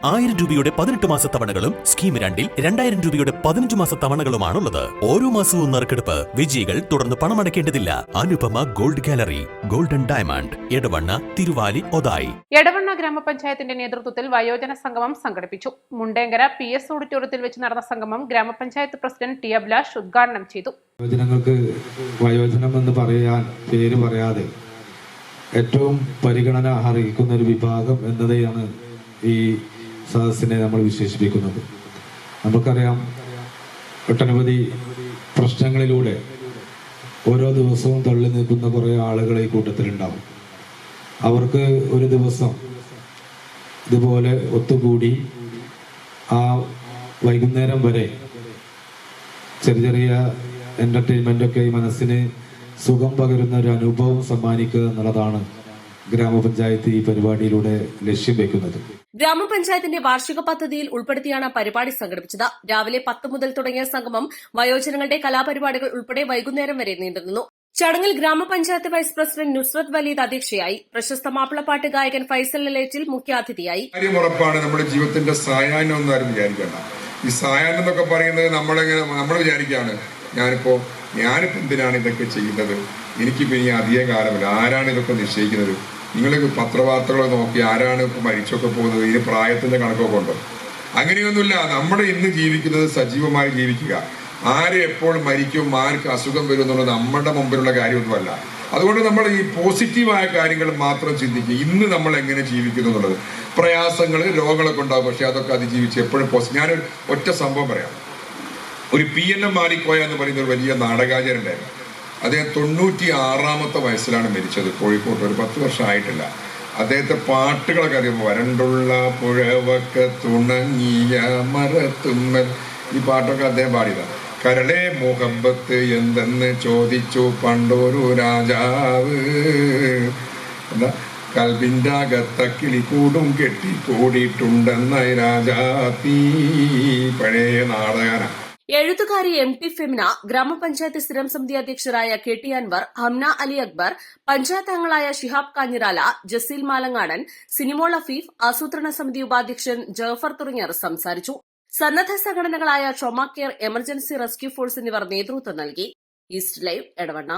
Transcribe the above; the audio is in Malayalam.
1000 രൂപയുടെ 18 മാസ തവണകളും സ്കീം 2-ൽ 2000 രൂപയുടെ 15 മാസ തവണകളുമാണുള്ളത്. ഓരോ മാസവും നറുക്കെടുപ്പ്. വിജയികൾ തുടർന്ന് പണമടയ്ക്കേണ്ടതില്ല. Anupama gold gallery, golden diamond, Edavanna, Thiruvali, Othayi. Edavanna ഗ്രാമപഞ്ചായത്തിന്റെ നേതൃത്വത്തിൽ വയോജന സംഗമം സംഘടിപ്പിച്ചു. മുണ്ടേങ്കര PS ഓഡിറ്റോറിയത്തിൽ വെച്ച് നടന്ന സംഗമം ഗ്രാമപഞ്ചായത്ത് പ്രസിഡന്റ് ടി അഭിലാഷ് ഉദ്ഘാടനം ചെയ്തു. വയോജനങ്ങൾക്ക് വയോജനം എന്ന് പേര് പറയാതെ ഏറ്റവും പരിഗണന അർഹിക്കുന്ന ഒരു വിഭാഗം എന്നതാണ് ഈ സദസ്സിനെ നമ്മൾ വിശേഷിപ്പിക്കുന്നത്. നമുക്കറിയാം, ഒട്ടനവധി പ്രശ്നങ്ങളിലൂടെ ഓരോ ദിവസവും തള്ളി നിൽക്കുന്ന കുറേ ആളുകൾ ഈ കൂട്ടത്തിലുണ്ടാവും. അവർക്ക് ഒരു ദിവസം ഇതുപോലെ ഒത്തുകൂടി ആ വൈകുന്നേരം വരെ ചെറിയ എൻ്റർടൈൻമെൻ്റൊക്കെ ഈ മനസ്സിന് സുഖം പകരുന്ന ഒരു അനുഭവം സമ്മാനിക്കുക എന്നുള്ളതാണ് ഗ്രാമപഞ്ചായത്ത് ഈ പരിപാടിയിലൂടെ ലക്ഷ്യം വെക്കുന്നത്. ഗ്രാമപഞ്ചായത്തിന്റെ വാർഷിക പദ്ധതിയിൽ ഉൾപ്പെടുത്തിയാണ് പരിപാടി സംഘടിപ്പിച്ചത്. രാവിലെ 10 മുതൽ തുടങ്ങിയ സംഗമം വയോജനങ്ങളുടെ കലാപരിപാടികൾ ഉൾപ്പെടെ വൈകുന്നേരം വരെ നീണ്ടുനിന്നു. ചടങ്ങിൽ ഗ്രാമപഞ്ചായത്ത് വൈസ് പ്രസിഡന്റ് നുസ്രത് വലീദ് അധ്യക്ഷയായി. പ്രശസ്ത മാപ്പിളപ്പാട്ട് ഗായകൻ ഫൈസൽ ലലേറ്റിൽ മുഖ്യാതിഥിയായി. ഉറപ്പാണ് നമ്മുടെ ജീവിതത്തിന്റെ സായാഹ്നം ഒന്നും ആരും വിചാരിക്കേണ്ട. ഈ സായാഹ്നം എന്നൊക്കെ പറയുന്നത് നമ്മൾ വിചാരിക്കുകയാണ്, ഞാനിപ്പോ എന്തിനാണ് ഇതൊക്കെ ചെയ്യുന്നത്, എനിക്കിപ്പോ ഇനി അധിക കാലമല്ല, ആരാണ് ഇതൊക്കെ നിശ്ചയിക്കുന്നത്? നിങ്ങൾ പത്രവാർത്തകൾ നോക്കി ആരാണ് ഇപ്പൊ മരിച്ചൊക്കെ പോകുന്നത്, ഇതിന് പ്രായത്തിന്റെ കണക്കൊക്കെ ഉണ്ടോ? അങ്ങനെയൊന്നുമില്ല. നമ്മുടെ ഇന്ന് ജീവിക്കുന്നത് സജീവമായി ജീവിക്കുക. ആരെ എപ്പോൾ മരിക്കും, ആർക്ക് അസുഖം വരും എന്നുള്ളത് നമ്മുടെ മുമ്പിലുള്ള കാര്യമൊന്നുമല്ല. അതുകൊണ്ട് നമ്മൾ ഈ പോസിറ്റീവായ കാര്യങ്ങൾ മാത്രം ചിന്തിക്കുക. ഇന്ന് നമ്മൾ എങ്ങനെ ജീവിക്കുന്നു എന്നുള്ളത്. പ്രയാസങ്ങൾ, രോഗങ്ങളൊക്കെ ഉണ്ടാകും, പക്ഷെ അതൊക്കെ അതിജീവിച്ച് എപ്പോഴും ഞാനൊരു ഒറ്റ സംഭവം പറയാം. ഒരു PNM മാലിക്കോയ എന്ന് പറയുന്ന ഒരു വലിയ നാടകാചാര്യൻ ഉണ്ടായിരുന്നു. അദ്ദേഹം 96-ാമത്തെ വയസ്സിലാണ് മരിച്ചത്. കോഴിക്കോട്ട്. ഒരു 10 വർഷമായിട്ടില്ല. അദ്ദേഹത്തെ പാട്ടുകളൊക്കെ അറിയുമ്പോൾ വരണ്ടുള്ള പുഴവക്ക് തുണങ്ങിയ മരത്തുമ്മൽ, ഈ പാട്ടൊക്കെ അദ്ദേഹം പാടിയതാണ്. കരളെ മുഹബത്ത് എന്തെന്ന് ചോദിച്ചു പണ്ടൊരു രാജാവ്, എന്താ കൽബിൻ്റെ അകത്തക്കിളി കൂടും കെട്ടി കൂടിയിട്ടുണ്ടെന്ന രാജാത്തീ. പഴയ നാടകാനാണ്. എഴുത്തുകാരി MT ഫെമിന, ഗ്രാമപഞ്ചായത്ത് സ്ഥിരം സമിതി അധ്യക്ഷരായ KT അൻവർ, ഹംന അലി അക്ബർ, പഞ്ചായത്ത് അംഗങ്ങളായ ഷിഹാബ് കാഞ്ഞിരാല, ജസീൽ മാലങ്ങാടൻ, സിനിമോൾ അഫീഫ്, ആസൂത്രണ സമിതി ഉപാധ്യക്ഷൻ ജഫർ തുടങ്ങിയവർ സംസാരിച്ചു. സന്നദ്ധ സംഘടനകളായ trauma care, emergency rescue force എന്നിവർ നേതൃത്വം നൽകി. East live, Edavanna.